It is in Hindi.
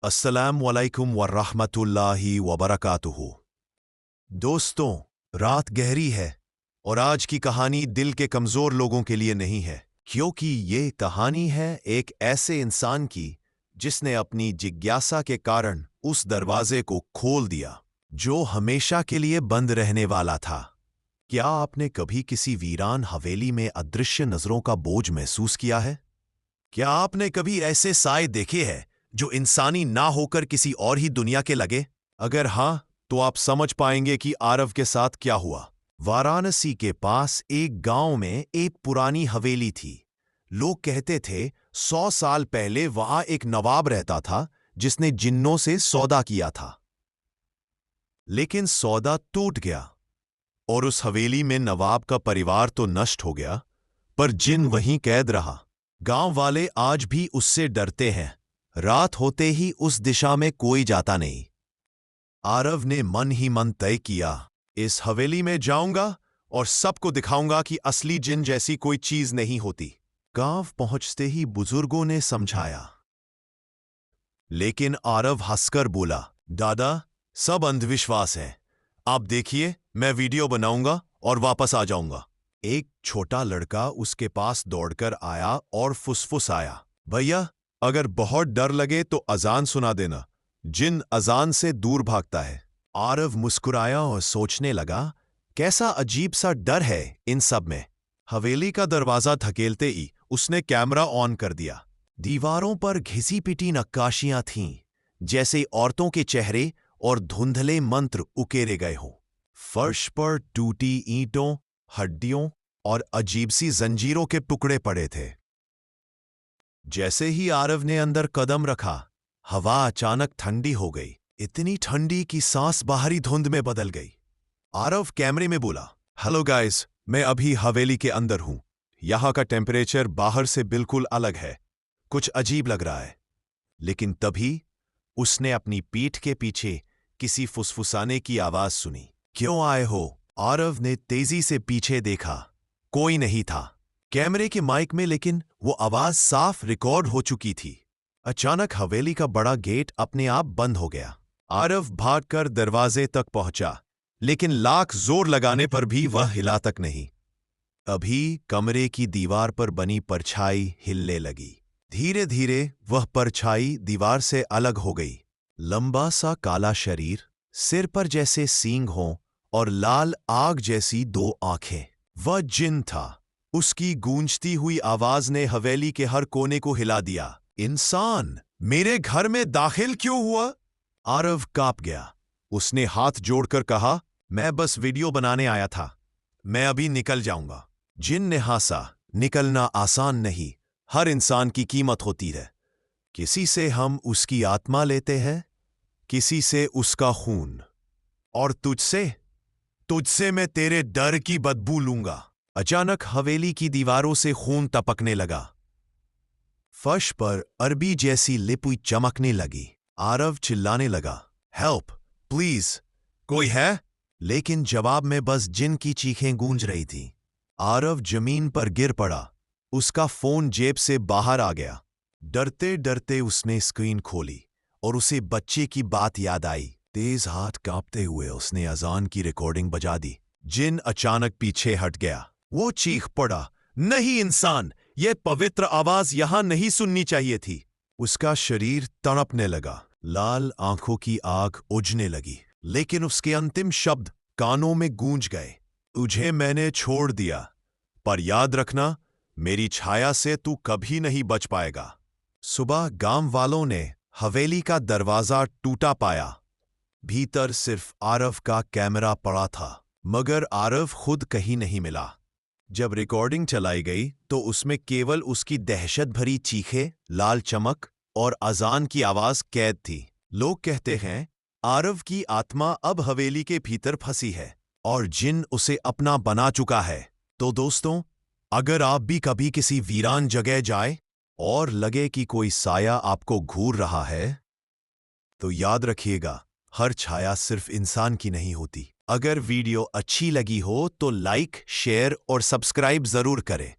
अस्सलाम वालेकुम वरहमतुल्लाहि वबरकातुहू। दोस्तों, रात गहरी है और आज की कहानी दिल के कमज़ोर लोगों के लिए नहीं है, क्योंकि ये कहानी है एक ऐसे इंसान की जिसने अपनी जिज्ञासा के कारण उस दरवाजे को खोल दिया जो हमेशा के लिए बंद रहने वाला था। क्या आपने कभी किसी वीरान हवेली में अदृश्य नज़रों का बोझ महसूस किया है? क्या आपने कभी ऐसे साए देखे हैं जो इंसानी ना होकर किसी और ही दुनिया के लगे? अगर हाँ, तो आप समझ पाएंगे कि आरव के साथ क्या हुआ। वाराणसी के पास एक गांव में एक पुरानी हवेली थी। लोग कहते थे 100 साल पहले वहां एक नवाब रहता था जिसने जिन्नों से सौदा किया था। लेकिन सौदा टूट गया और उस हवेली में नवाब का परिवार तो नष्ट हो गया, पर जिन वहीं कैद रहा। गांव वाले आज भी उससे डरते हैं। रात होते ही उस दिशा में कोई जाता नहीं। आरव ने मन ही मन तय किया, इस हवेली में जाऊंगा और सबको दिखाऊंगा कि असली जिन जैसी कोई चीज नहीं होती। गांव पहुंचते ही बुजुर्गों ने समझाया, लेकिन आरव हंसकर बोला, दादा, सब अंधविश्वास है। आप देखिए, मैं वीडियो बनाऊंगा और वापस आ जाऊंगा। एक छोटा लड़का उसके पास दौड़कर आया और फुसफुसाया, भैया, अगर बहुत डर लगे तो अजान सुना देना, जिन अजान से दूर भागता है। आरव मुस्कुराया और सोचने लगा, कैसा अजीब सा डर है इन सब में। हवेली का दरवाजा धकेलते ही उसने कैमरा ऑन कर दिया। दीवारों पर घिसी पिटी नक्काशियां थीं, जैसे औरतों के चेहरे और धुंधले मंत्र उकेरे गए हों। फर्श पर टूटी ईंटों, हड्डियों और अजीब सी जंजीरों के टुकड़े पड़े थे। जैसे ही आरव ने अंदर कदम रखा, हवा अचानक ठंडी हो गई, इतनी ठंडी कि सांस बाहरी धुंध में बदल गई। आरव कैमरे में बोला, हेलो गाइस, मैं अभी हवेली के अंदर हूं। यहां का टेम्परेचर बाहर से बिल्कुल अलग है, कुछ अजीब लग रहा है। लेकिन तभी उसने अपनी पीठ के पीछे किसी फुसफुसाने की आवाज सुनी। क्यों आए हो? आरव ने तेजी से पीछे देखा। कोई नहीं था कैमरे के माइक में, लेकिन वो आवाज साफ रिकॉर्ड हो चुकी थी। अचानक हवेली का बड़ा गेट अपने आप बंद हो गया। आरव भागकर दरवाजे तक पहुंचा, लेकिन लाख जोर लगाने पर भी वह हिला तक नहीं। अभी कमरे की दीवार पर बनी परछाई हिलने लगी। धीरे धीरे वह परछाई दीवार से अलग हो गई। लंबा सा काला शरीर, सिर पर जैसे सींग हों और लाल आग जैसी 2 आंखें। वह जिन था। उसकी गूंजती हुई आवाज ने हवेली के हर कोने को हिला दिया। इंसान मेरे घर में दाखिल क्यों हुआ? आरव कांप गया। उसने हाथ जोड़कर कहा, मैं बस वीडियो बनाने आया था, मैं अभी निकल जाऊंगा। जिन ने हंसा, निकलना आसान नहीं, हर इंसान की कीमत होती है। किसी से हम उसकी आत्मा लेते हैं, किसी से उसका खून, और तुझसे मैं तेरे डर की बदबू लूंगा। अचानक हवेली की दीवारों से खून टपकने लगा। फर्श पर अरबी जैसी लिपि चमकने लगी। आरव चिल्लाने लगा, हेल्प, प्लीज, कोई है? लेकिन जवाब में बस जिन की चीखें गूंज रही थीं। आरव जमीन पर गिर पड़ा। उसका फोन जेब से बाहर आ गया। डरते डरते उसने स्क्रीन खोली और उसे बच्चे की बात याद आई। तेज हाथ कांपते हुए उसने अजान की रिकॉर्डिंग बजा दी। जिन अचानक पीछे हट गया। वो चीख पड़ा, नहीं इंसान, यह पवित्र आवाज यहां नहीं सुननी चाहिए थी। उसका शरीर तड़पने लगा, लाल आंखों की आग उजने लगी, लेकिन उसके अंतिम शब्द कानों में गूंज गए, तुझे मैंने छोड़ दिया, पर याद रखना, मेरी छाया से तू कभी नहीं बच पाएगा। सुबह गांव वालों ने हवेली का दरवाजा टूटा पाया। भीतर सिर्फ आरव का कैमरा पड़ा था, मगर आरव खुद कहीं नहीं मिला। जब रिकॉर्डिंग चलाई गई तो उसमें केवल उसकी दहशत भरी चीखें, लाल चमक और अजान की आवाज कैद थी। लोग कहते हैं आरव की आत्मा अब हवेली के भीतर फंसी है और जिन उसे अपना बना चुका है। तो दोस्तों, अगर आप भी कभी किसी वीरान जगह जाए और लगे कि कोई साया आपको घूर रहा है, तो याद रखिएगा, हर छाया सिर्फ इंसान की नहीं होती। अगर वीडियो अच्छी लगी हो तो लाइक, शेयर और सब्सक्राइब जरूर करें।